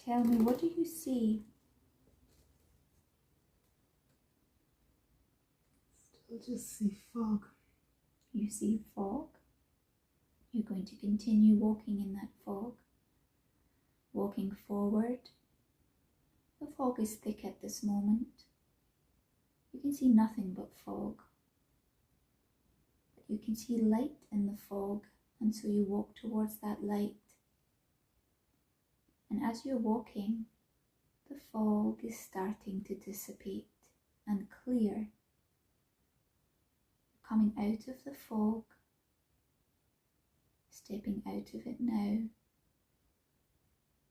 tell me, what do you see? Still just see fog. You see fog. You're going to continue walking in that fog. Walking forward. The fog is thick at this moment. You can see nothing but fog. But you can see light in the fog, and so you walk towards that light. And as you're walking, the fog is starting to dissipate and clear. Coming out of the fog, stepping out of it now.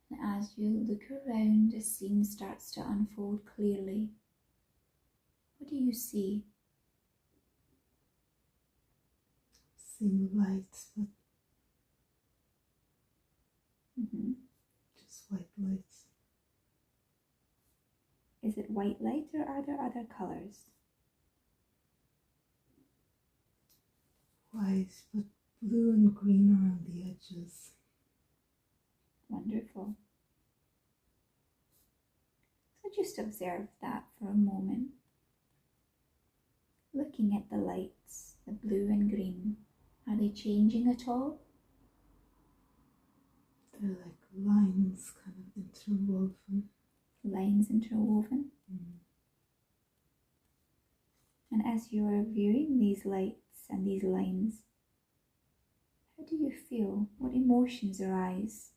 And as you look around, a scene starts to unfold clearly. What do you see? Seeing lights, but just white lights. Is it white light or are there other colours? White, but blue and green around the edges. Wonderful. So just observe that for a moment. Looking at the lights, the blue and green, are they changing at all? They're like lines kind of interwoven. Lines interwoven. And as you are viewing these lights and these lines, how do you feel? What emotions arise?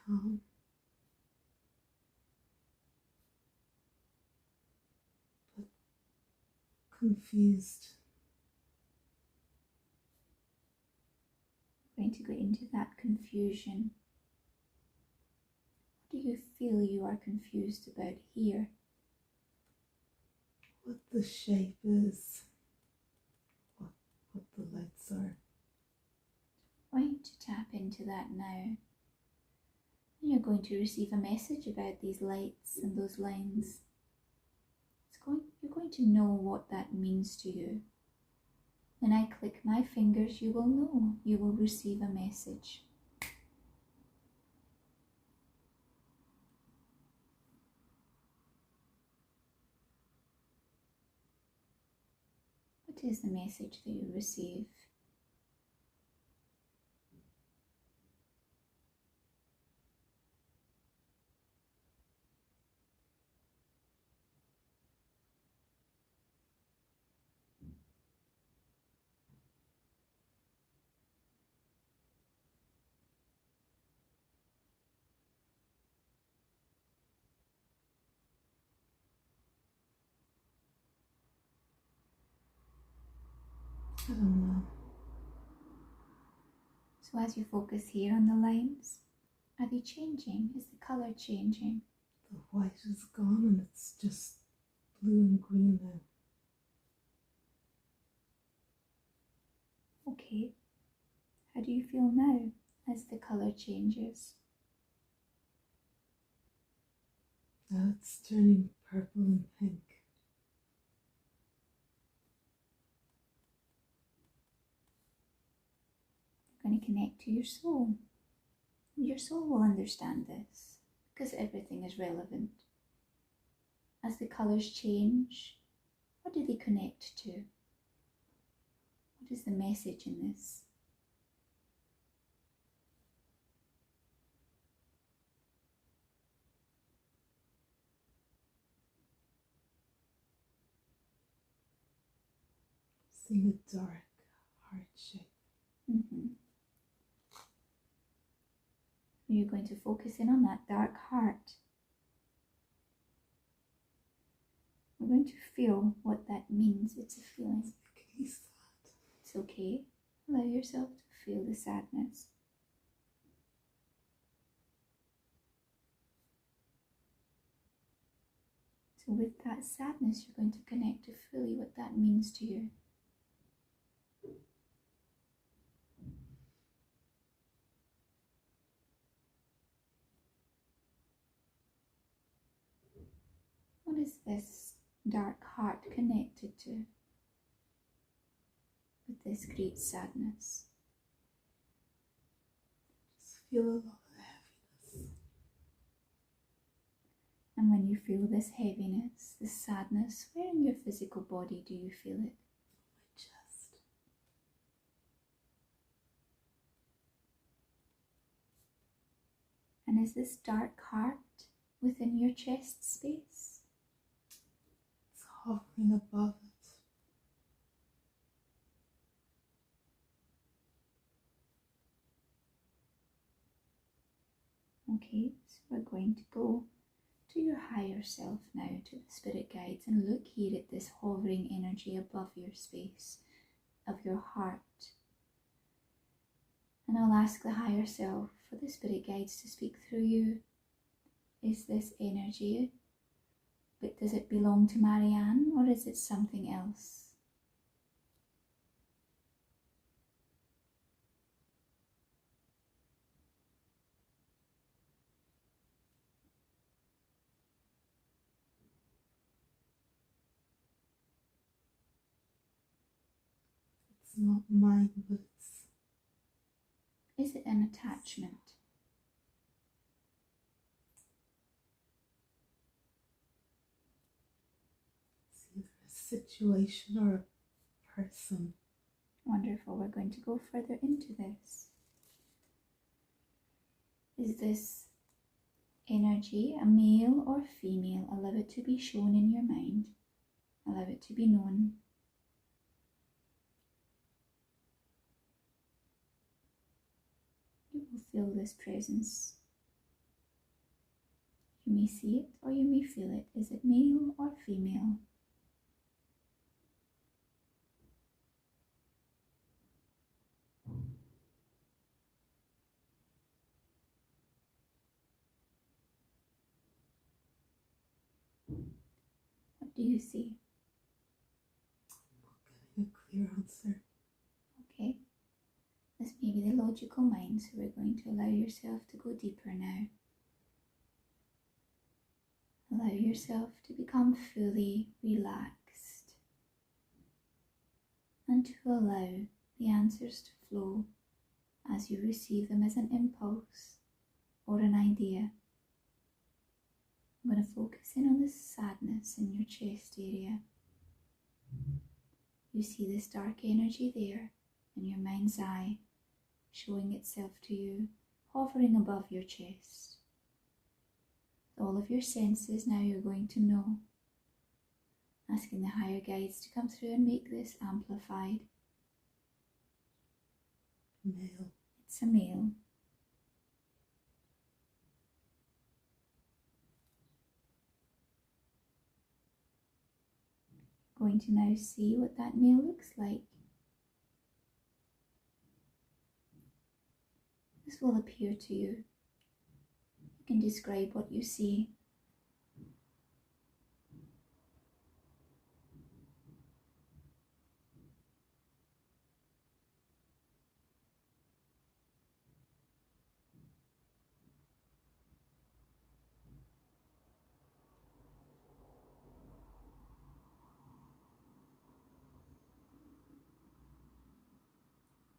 Calm. But confused. I'm going to go into that confusion. What do you feel you are confused about here? What the shape is. What the lights are. I'm going to tap into that now. And you're going to receive a message about these lights and those lines. You're going to know what that means to you. When I click my fingers, you will know. You will receive a message. What is the message that you receive? I don't know. So as you focus here on the lines, are they changing? Is the colour changing? The white is gone and it's just blue and green now. Okay. How do you feel now as the colour changes? Now it's turning purple and pink. You're going to connect to your soul. Your soul will understand this because everything is relevant. As the colours change, what do they connect to? What is the message in this? Seeing a dark heart shape. You're going to focus in on that dark heart. We're going to feel what that means. It's a feeling. It's okay. Allow yourself to feel the sadness. So with that sadness, you're going to connect to fully what that means to you. What is this dark heart connected to with this great sadness? feel a lot of heaviness. And when you feel this heaviness, this sadness, where in your physical body do you feel it? My chest. And is this dark heart within your chest space? It's hovering above it. Okay, so we're going to go to your higher self now, to the spirit guides, and look here at this hovering energy above your space of your heart. And I'll ask the higher self for the spirit guides to speak through you. Is this energy, but does it belong to Marianne, or is it something else? It's not mine, but it's... Is it an attachment? It's either a situation or a person. Wonderful, we're going to go further into this. Is this energy a male or female? Allow it to be shown in your mind. Allow it to be known. You will feel this presence. You may see it or you may feel it. Is it male or female? What do you see? I'm not getting a clear answer. Okay. This may be the logical mind, so we're going to allow yourself to go deeper now. Allow yourself to become fully relaxed and to allow the answers to flow as you receive them as an impulse or an idea. I'm going to focus in on this sadness in your chest area. You see this dark energy there in your mind's eye, showing itself to you, hovering above your chest. All of your senses now you're going to know. Asking the higher guides to come through and make this amplified. Male. It's a male. Going to now see what that male looks like. This will appear to you. You can describe what you see.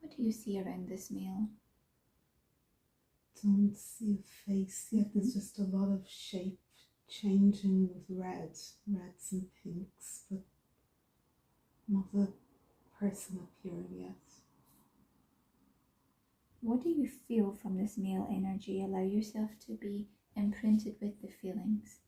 What do you see around this male? Don't see a face yet. There's just a lot of shape changing with reds and pinks, but not a person appearing yet. What do you feel from this male energy? Allow yourself to be imprinted with the feelings.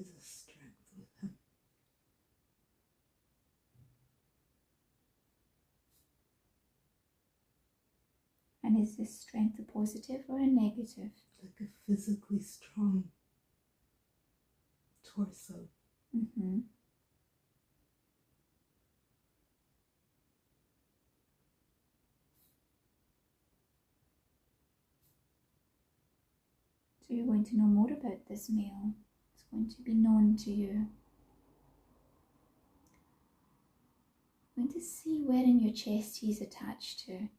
There's a strength with him. And is this strength a positive or a negative? Like a physically strong torso. Mm-hmm. So you're going to know more about this male. It's going to be known to you. You're going to see where in your chest he's attached to.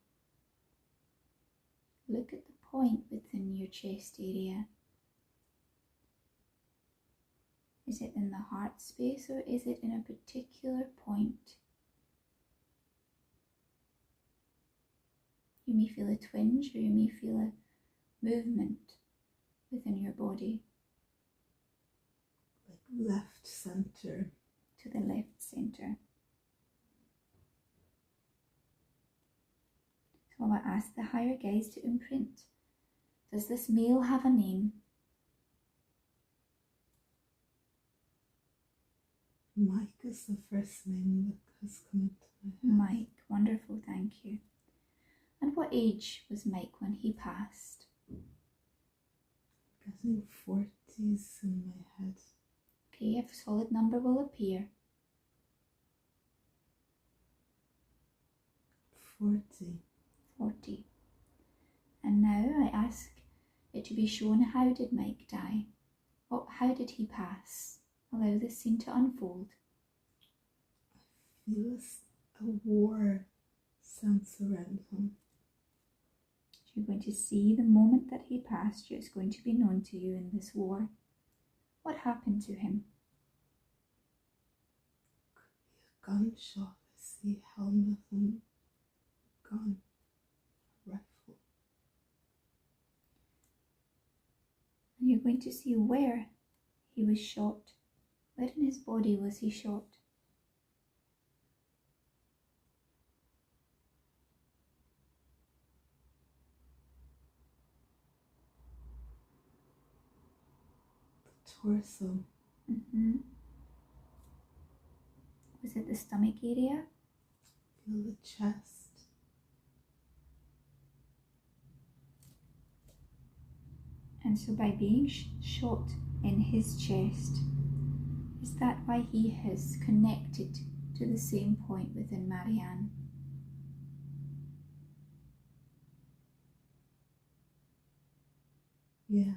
Look at the point within your chest area. Is it in the heart space or is it in a particular point? You may feel a twinge or you may feel a movement within your body. Like left center. To the left center. So I will ask the higher guides to imprint. Does this male have a name? Mike is the first name that has come into my head. Mike, wonderful, thank you. And what age was Mike when he passed? Getting 40s in my head. Okay, a solid number will appear. 40. 40. And now I ask it to be shown, how did Mike die? How did he pass? Allow this scene to unfold. I feel a war sense around him. You're going to see the moment that he passed you. It's going to be known to you in this war. What happened to him? Could be a gunshot. I see helmet and gun, rifle. And you're going to see where he was shot. Where in his body was he shot? Torso. Was it the stomach area? Feel the chest. And so by being shot in his chest, is that why he has connected to the same point within Marianne? Yes.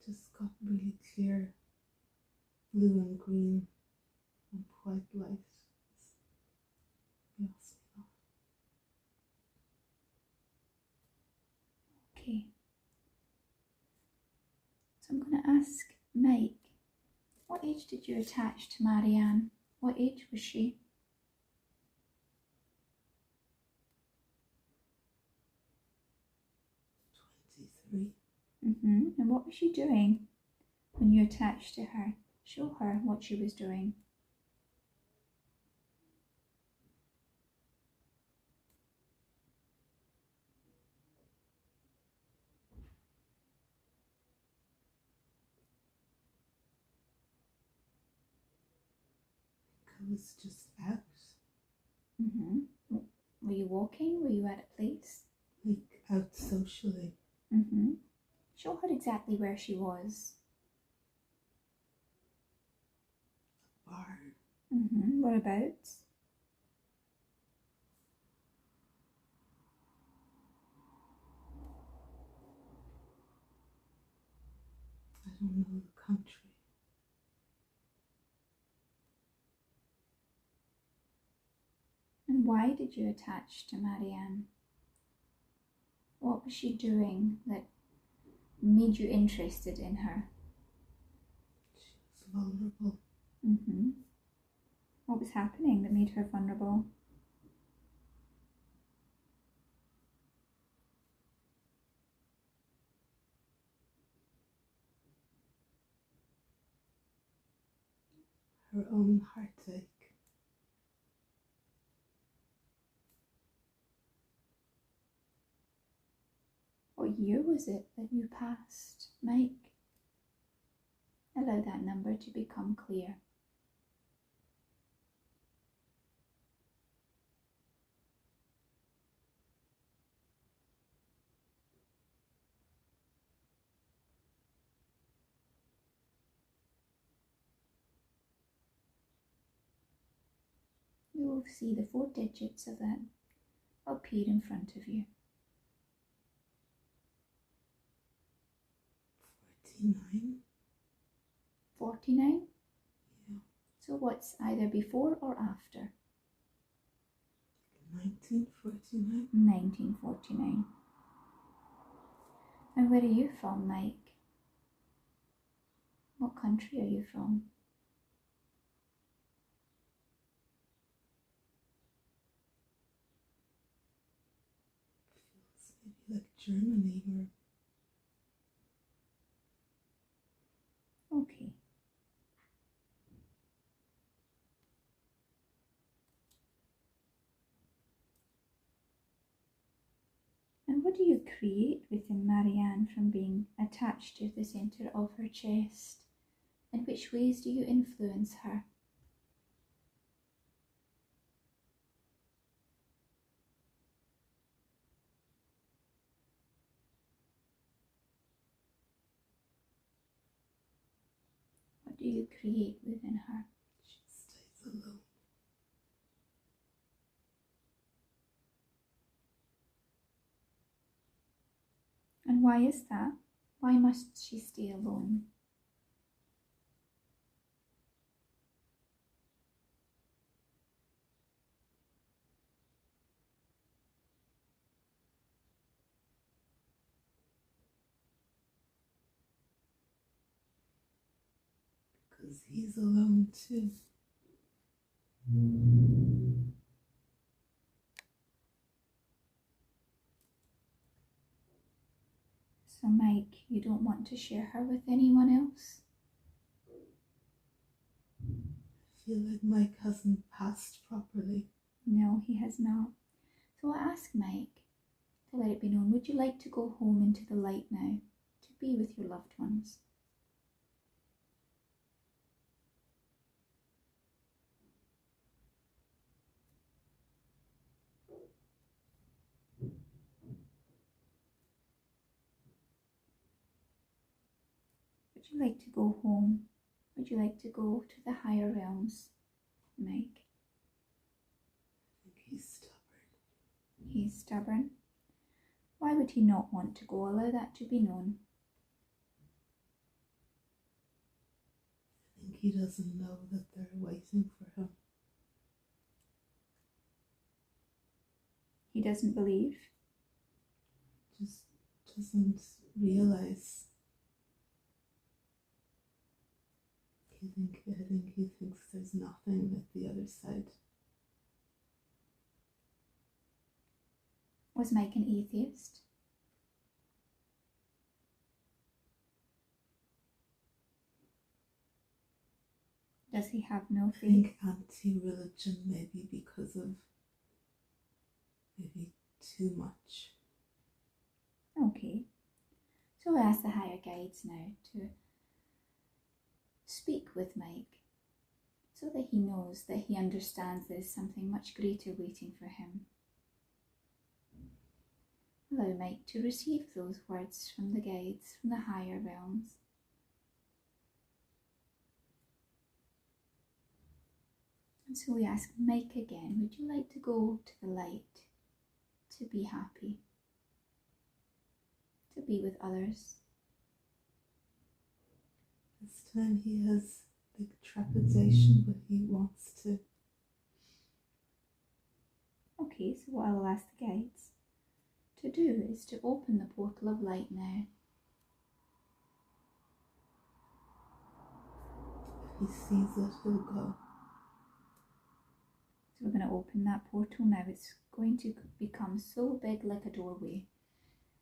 Just got really clear blue and green and white light. Yes. Okay. So I'm going to ask Mike, what age did you attach to Marianne? What age was she? And what was she doing when you attached to her? Show her what she was doing. I was just out. Were you walking? Were you at a place? Like out socially. Show her exactly where she was. A bar. Whereabouts? I don't know the country. And why did you attach to Marianne? What was she doing that made you interested in her? She was vulnerable. What was happening that made her vulnerable? Her own heartache. What year was it that you passed, Mike? Allow that number to become clear. You will see the 4 digits of that appear in front of you. 49. 49? Yeah. So what's either before or after? 1949. 1949. And where are you from, Mike? What country are you from? Feels maybe like Germany or Okay. And what do you create within Marianne from being attached to the centre of her chest? In which ways do you influence her? What do you create within her? she stays alone. And why is that? Why must she stay alone? Because he's alone too. So Mike, you don't want to share her with anyone else? I feel like Mike hasn't passed properly. No, he has not. So I ask Mike to let it be known, would you like to go home into the light now, to be with your loved ones? Would you like to go home? Would you like to go to the higher realms, Mike? I think he's stubborn. He's stubborn. Why would he not want to go? Allow that to be known. I think he doesn't know that they're waiting for him. He doesn't believe. Just doesn't realize. I think he thinks there's nothing at the other side. Was Mike an atheist? Does he have no I faith? think anti-religion, maybe because of maybe too much. Okay. So I ask the higher guides now to speak with Mike so that he knows, that he understands there's something much greater waiting for him. Allow Mike to receive those words from the guides, from the higher realms. And so we ask Mike again, would you like to go to the light, to be happy, to be with others? This time he has big trepidation, but he wants to. Okay, so what I will ask the guides to do is to open the portal of light now. If he sees it, he'll go. So we're going to open that portal now. It's going to become so big like a doorway.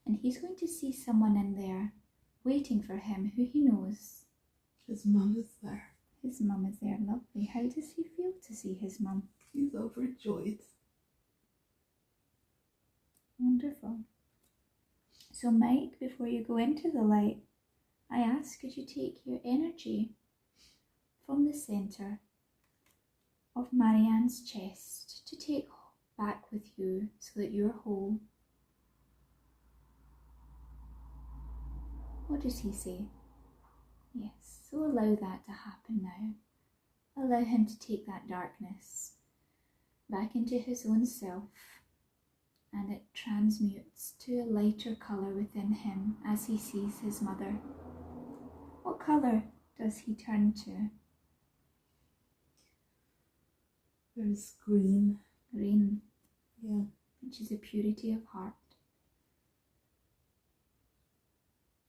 And he's going to see someone in there waiting for him who he knows. His mum is there. His mum is there. Lovely. How does he feel to see his mum? He's overjoyed. Wonderful. So Mike, before you go into the light, I ask could you take your energy from the centre of Marianne's chest to take back with you so that you're whole. What does he say? Yes, so allow that to happen now. Allow him to take that darkness back into his own self, and it transmutes to a lighter colour within him as he sees his mother. What colour does he turn to? There's green. Green. Yeah. Which is a purity of heart.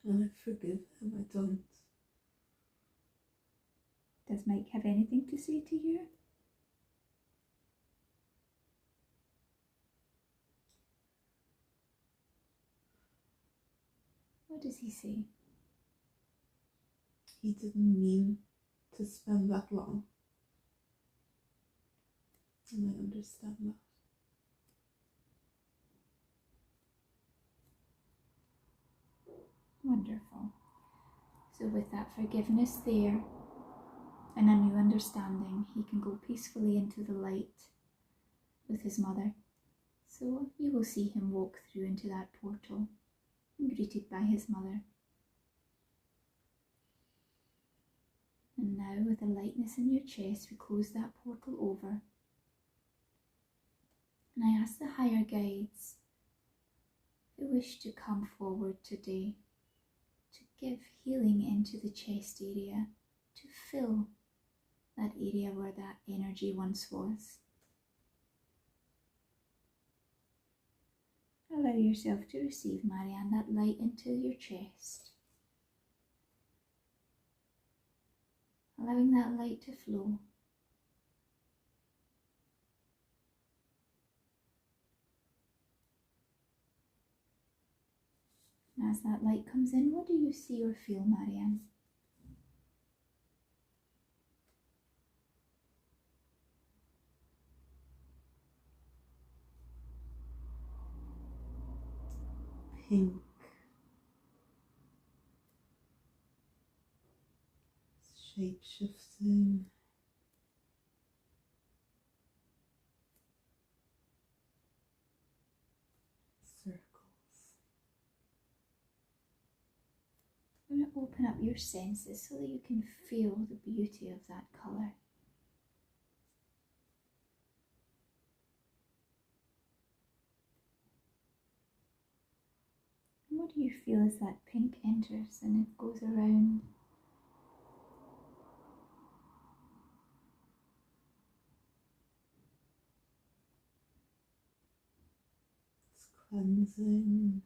And I forgive him, I don't. Does Mike have anything to say to you? What does he say? He didn't mean to spend that long. And I understand that. Wonderful. So with that forgiveness there and a new understanding, he can go peacefully into the light with his mother. So you will see him walk through into that portal, greeted by his mother. And now with a lightness in your chest, we close that portal over. And I ask the higher guides who wish to come forward today to give healing into the chest area, to fill that area where that energy once was. Allow yourself to receive, Marianne, that light into your chest. Allowing that light to flow. And as that light comes in, what do you see or feel, Marianne? Pink. Shape shifting. Circles. I'm going to open up your senses so that you can feel the beauty of that colour. And what do you feel as that pink enters and it goes around? It's cleansing.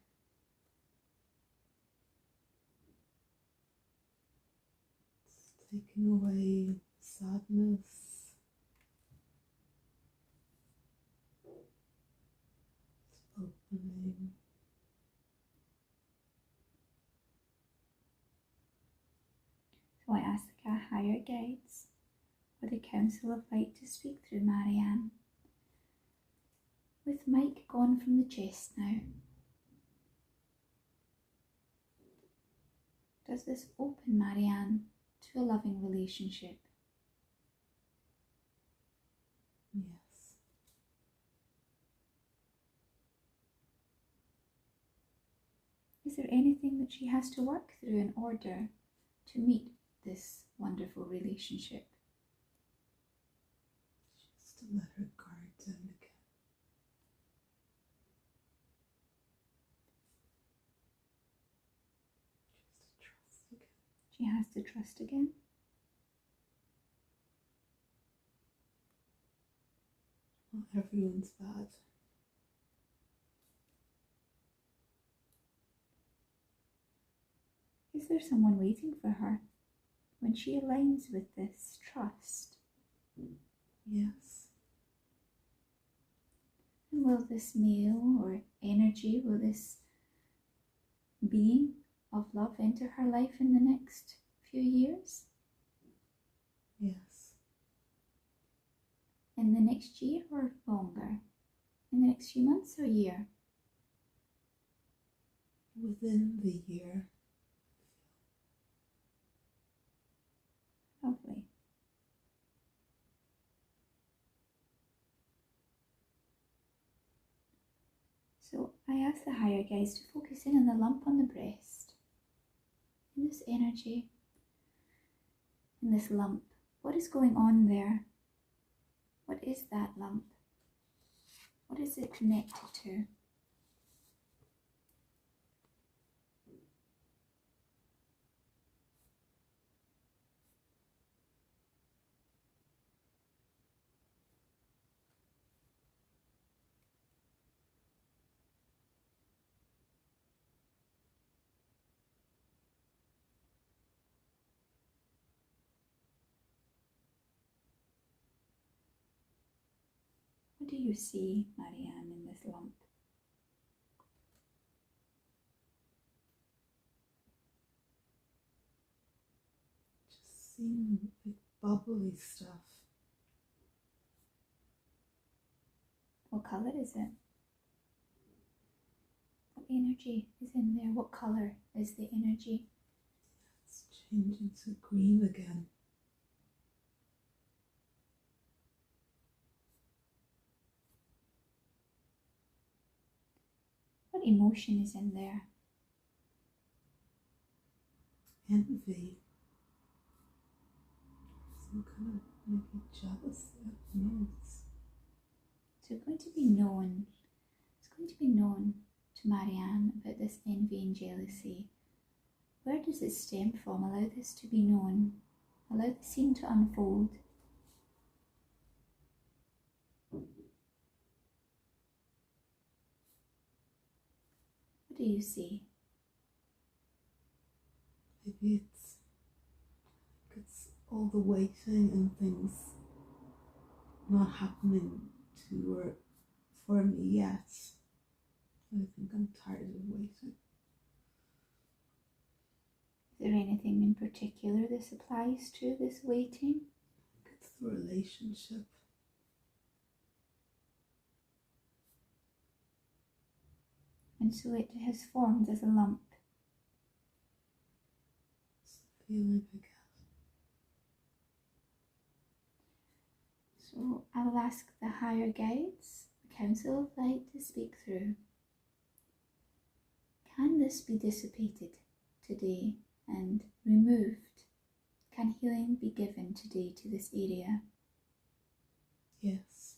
It's taking away sadness. It's opening. So I ask our higher guides or the Council of Light to speak through Marianne. With Mike gone from the chest now, does this open Marianne to a loving relationship? Yes. Is there anything that she has to work through in order to meet this wonderful relationship? Just to let her guard down again. Just to trust again. She has to trust again. Well, everyone's bad. Is there someone waiting for her when she aligns with this trust? Yes. And will this male or energy, will this being of love enter her life in the next few years? Yes. In the next year or longer? In the next few months or year? Within the year. Lovely. So I ask the higher guides to focus in on the lump on the breast. In this energy, in this lump, what is going on there? What is that lump? What is it connected to? What do you see, Marianne, in this lump? Just seeing big bubbly stuff. What colour is it? What energy is in there? What colour is the energy? It's changing to green again. What emotion is in there? Envy. Some kind of maybe jealousy. I don't know. So it's going to be known to Marianne about this envy and jealousy. Where does it stem from? Allow this to be known. Allow the scene to unfold. What do you see? Maybe it's all the waiting and things not happening to or for me yet. I think I'm tired of waiting. Is there anything in particular this applies to, this waiting? It's the relationship. And so it has formed as a lump. It's the feeling I get. So I'll ask the higher guides, the Council of Light, to speak through. Can this be dissipated today and removed? Can healing be given today to this area? Yes.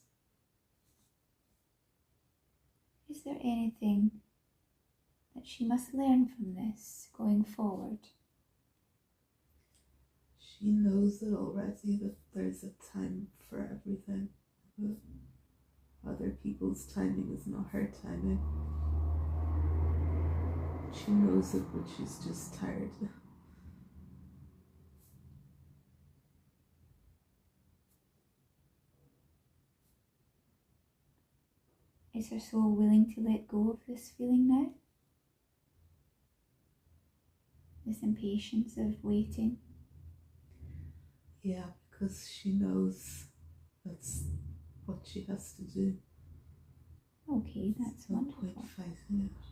Is there anything that she must learn from this going forward? She knows it already, that there's a time for everything, but other people's timing is not her timing. She knows it, but she's just tired. Is her soul willing to let go of this feeling now? This impatience of waiting? Yeah, because she knows that's what she has to do. Okay, that's no wonderful. point fighting it.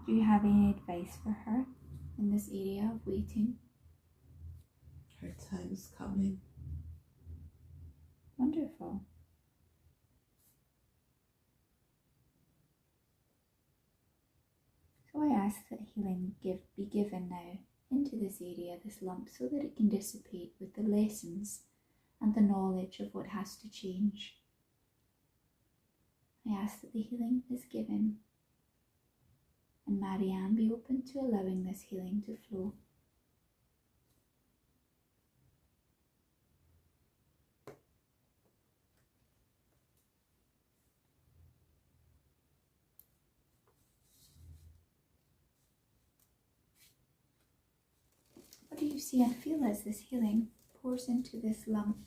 Do you have any advice for her in this area of waiting? Her time's coming. Wonderful. So I ask that healing be given now into this area, this lump, so that it can dissipate with the lessons and the knowledge of what has to change. I ask that the healing is given, and Marianne be open to allowing this healing to flow. What do you see and feel as this healing pours into this lump?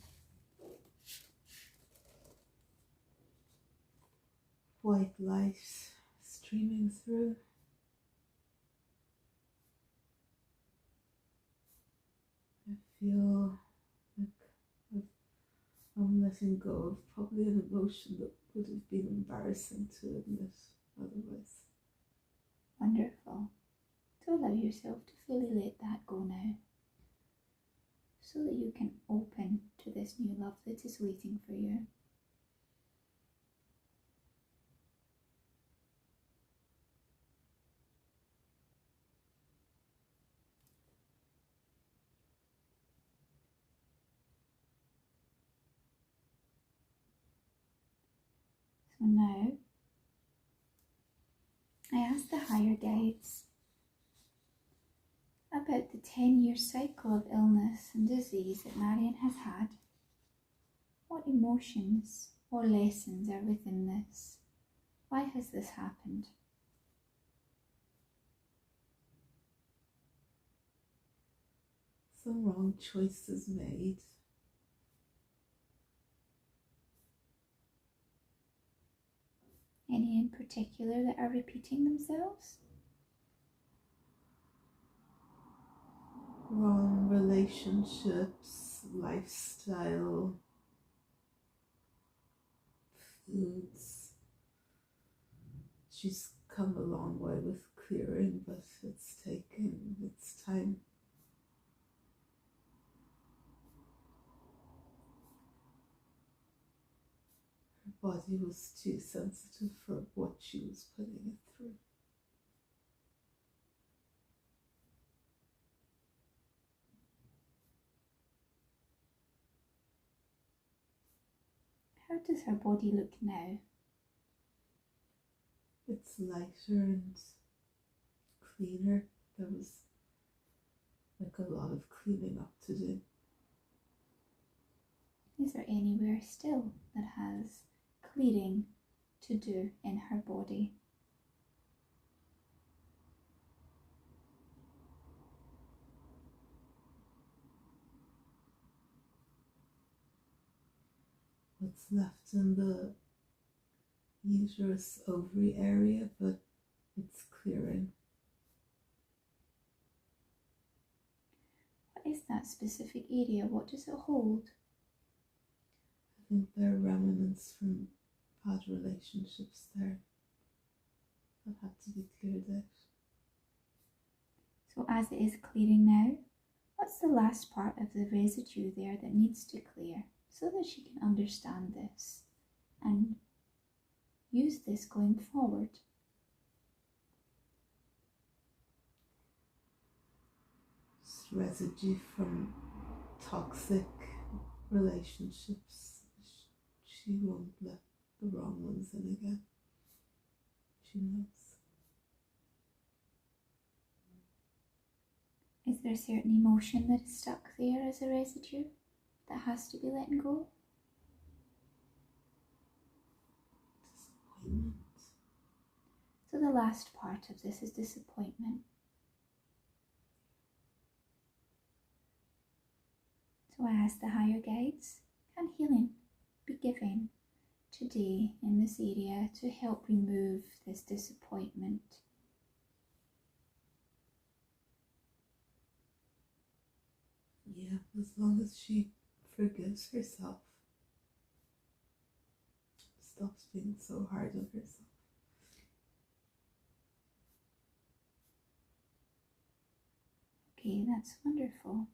White light streaming through. I feel like I'm letting go of probably an emotion that would have been embarrassing to admit otherwise. Wonderful. To allow yourself to fully let that go now, so that you can open to this new love that is waiting for you. So now, I ask the higher guides about the 10-year cycle of illness and disease that Marianne has had. What emotions or lessons are within this? Why has this happened? Some wrong choices made. Any in particular that are repeating themselves? Wrong relationships, lifestyle, foods. She's come a long way with clearing, but it's taken its time. Her body was too sensitive for what she was putting it through. How does her body look now? It's lighter and cleaner. There was like a lot of cleaning up to do. Is there anywhere still that has clearing to do in her body? What's left in the uterus ovary area, but it's clearing. What is that specific area? What does it hold? I think there are remnants from bad relationships there that had to be cleared out. So as it is clearing now, what's the last part of the residue there that needs to clear so that she can understand this and use this going forward? It's residue from toxic relationships. She won't let the wrong ones in again. She knows. Is there a certain emotion that is stuck there as a residue that has to be let go? Disappointment. So the last part of this is disappointment. So I ask the higher guides, can healing be given today in this area to help remove this disappointment? Yeah, as long as she forgives herself, stops being so hard on herself. Okay, that's wonderful.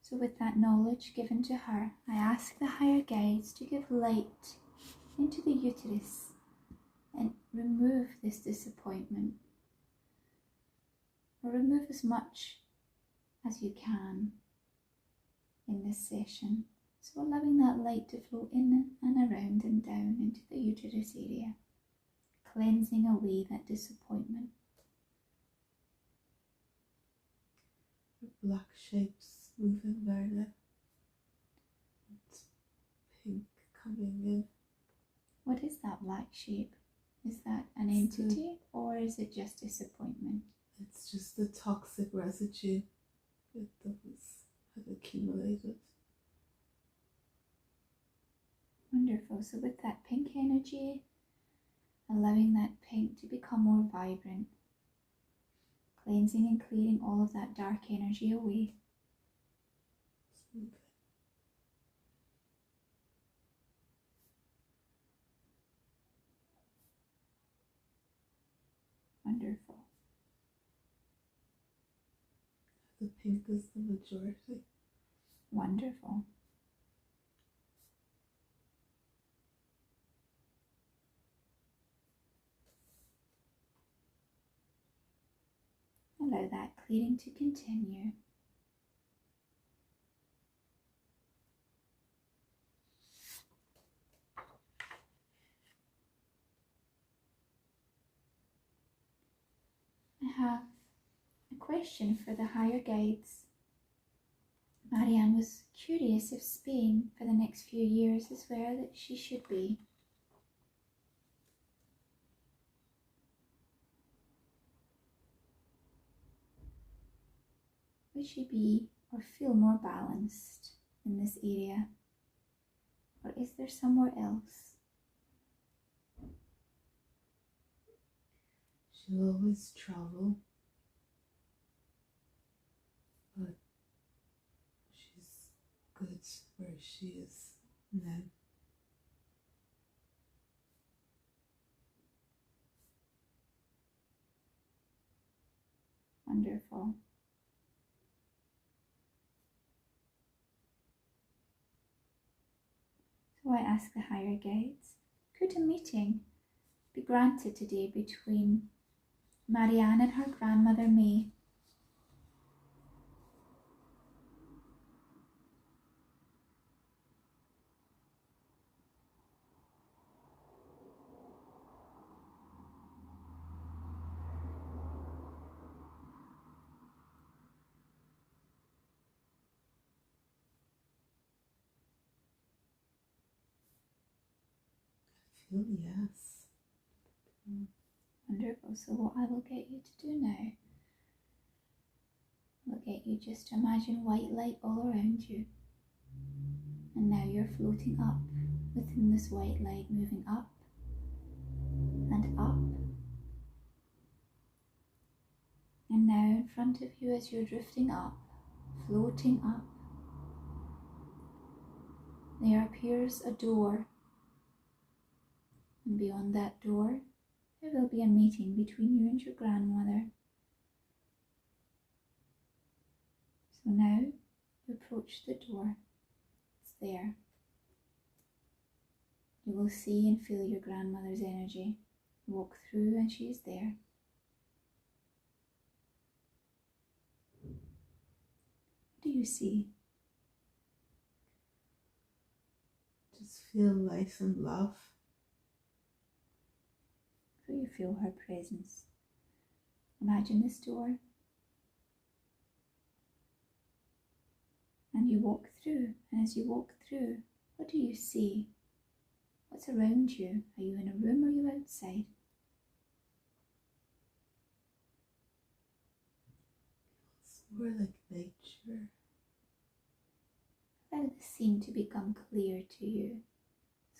So with that knowledge given to her, I ask the higher guides to give light into the uterus and remove this disappointment, or remove as much as you can in this session. So allowing that light to flow in and around and down into the uterus area, cleansing away that disappointment. Black shapes moving there now. It's pink coming in. What is that black shape? Is that an entity or is it just disappointment? It's just the toxic residue that had accumulated. Wonderful. So with that pink energy, allowing that pink to become more vibrant, cleansing and clearing all of that dark energy away. Smooth. Wonderful. The pink is the majority. Wonderful. Allow that clearing to continue. I have a question for the higher guides. Marianne was curious if Spain for the next few years is where that she should be. Would she be or feel more balanced in this area? Or is there somewhere else? She'll always travel, but she's good where she is now. Wonderful. So I ask the higher guides, could a meeting be granted today between Marianne and her grandmother May? I feel yes. Wonderful. So what I will get you to do now, I will get you just to imagine white light all around you. And now you're floating up within this white light, moving up and up. And now in front of you as you're drifting up, floating up, there appears a door. And beyond that door, there will be a meeting between you and your grandmother. So now you approach the door. It's there. You will see and feel your grandmother's energy. Walk through and she is there. What do you see? Just feel light and love. So you feel her presence. Imagine this door. And you walk through. And as you walk through, what do you see? What's around you? Are you in a room or are you outside? It's more like nature. Allow the scene to become clear to you,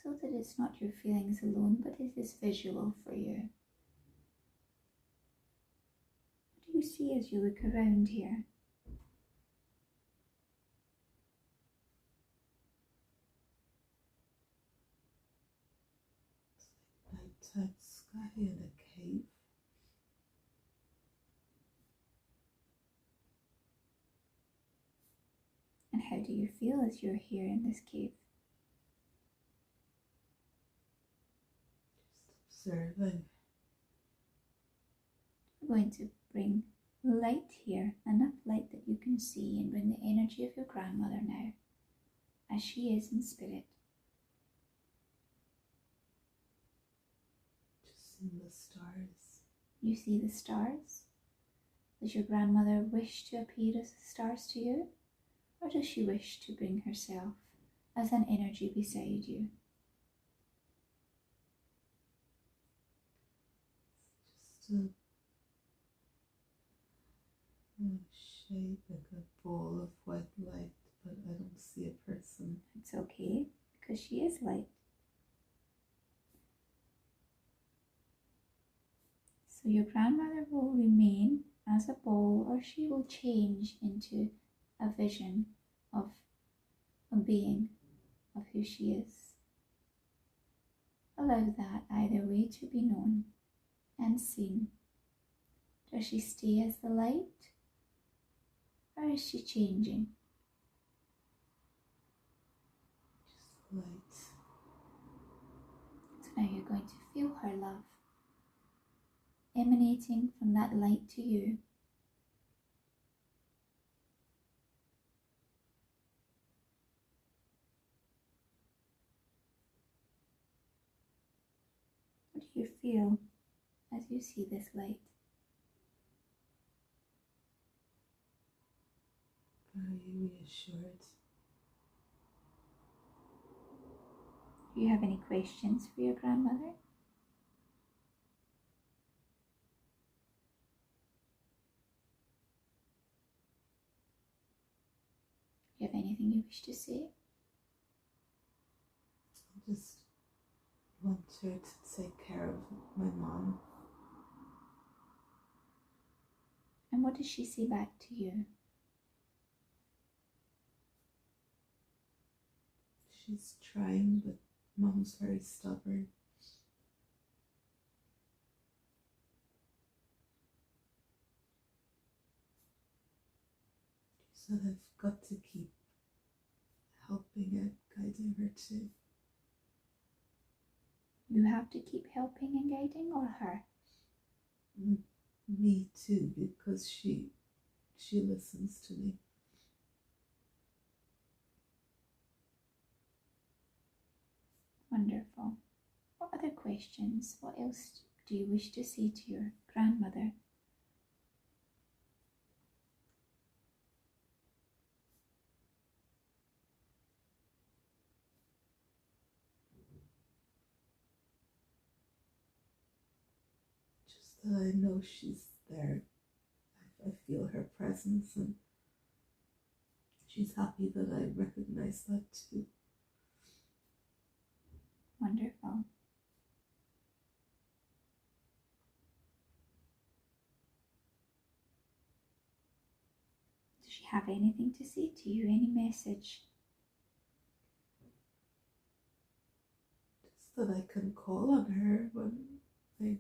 so that it's not your feelings alone, but it is visual for you. What do you see as you look around here? Nighttime sky in a cave. And how do you feel as you're here in this cave? Just observing. I'm going to bring light here, enough light that you can see, and bring the energy of your grandmother now, as she is in spirit. Just seeing the stars. You see the stars? Does your grandmother wish to appear as the stars to you? Or does she wish to bring herself as an energy beside you? Just a shape, like a ball of white light, but I don't see a person. It's okay, because she is light. So your grandmother will remain as a ball, or she will change into a vision of a being, of who she is. Allow that either way to be known and seen. Does she stay as the light, or is she changing? Just light. So now you're going to feel her love emanating from that light to you. What do you feel as you see this light? Very reassured. Do you have any questions for your grandmother? Do you have anything you wish to say? I just want her to take care of my mom. And what does she say back to you? She's trying, but Mum's very stubborn. She said I've got to keep helping and guiding her too. You have to keep helping and guiding, or her? Me too, because she listens to me. Wonderful. What other questions? What else do you wish to say to your grandmother? Just that I know she's there. I feel her presence, and she's happy that I recognize that too. Wonderful. Does she have anything to say to you? Any message? Just that I can call on her when I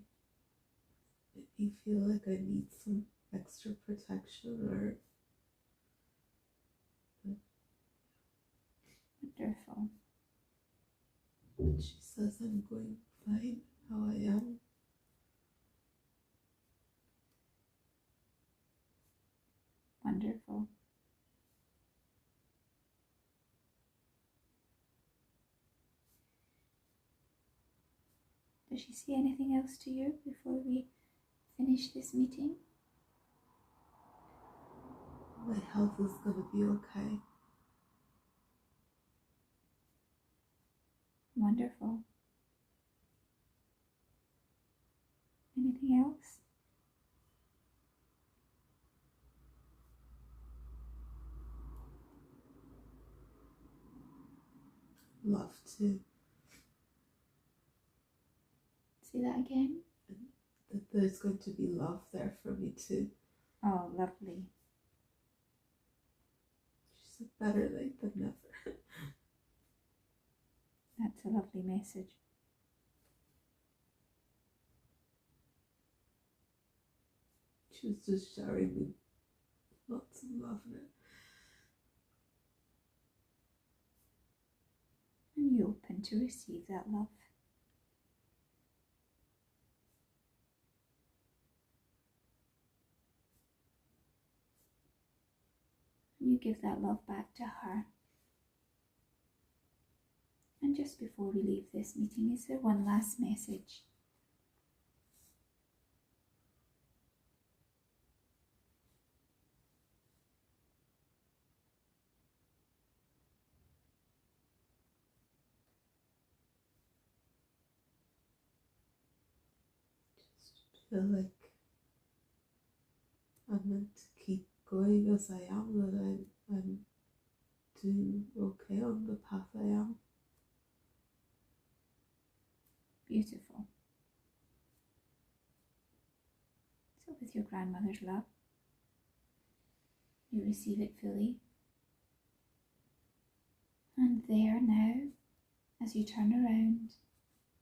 maybe feel like I need some extra protection or. Wonderful. And she says I'm going fine how I am. Wonderful. Does she say anything else to you before we finish this meeting? My health is going to be okay. Wonderful. Anything else? Love too. Say that again. That there's going to be love there for me too. Oh, lovely. She said better late than never. That's a lovely message. She was just showering me lots of love in it. And you're open to receive that love. You give that love back to her. And just before we leave this meeting, is there one last message? Just feel like I'm meant to keep going as I am, that I'm doing okay on the path I am. Beautiful. So with your grandmother's love, you receive it fully. And there now, as you turn around,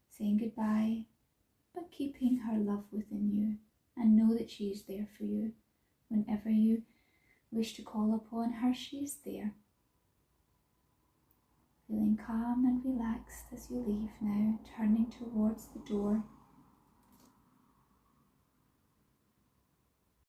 saying goodbye, but keeping her love within you, and know that she is there for you. Whenever you wish to call upon her, she is there. Feeling calm and relaxed as you leave now, turning towards the door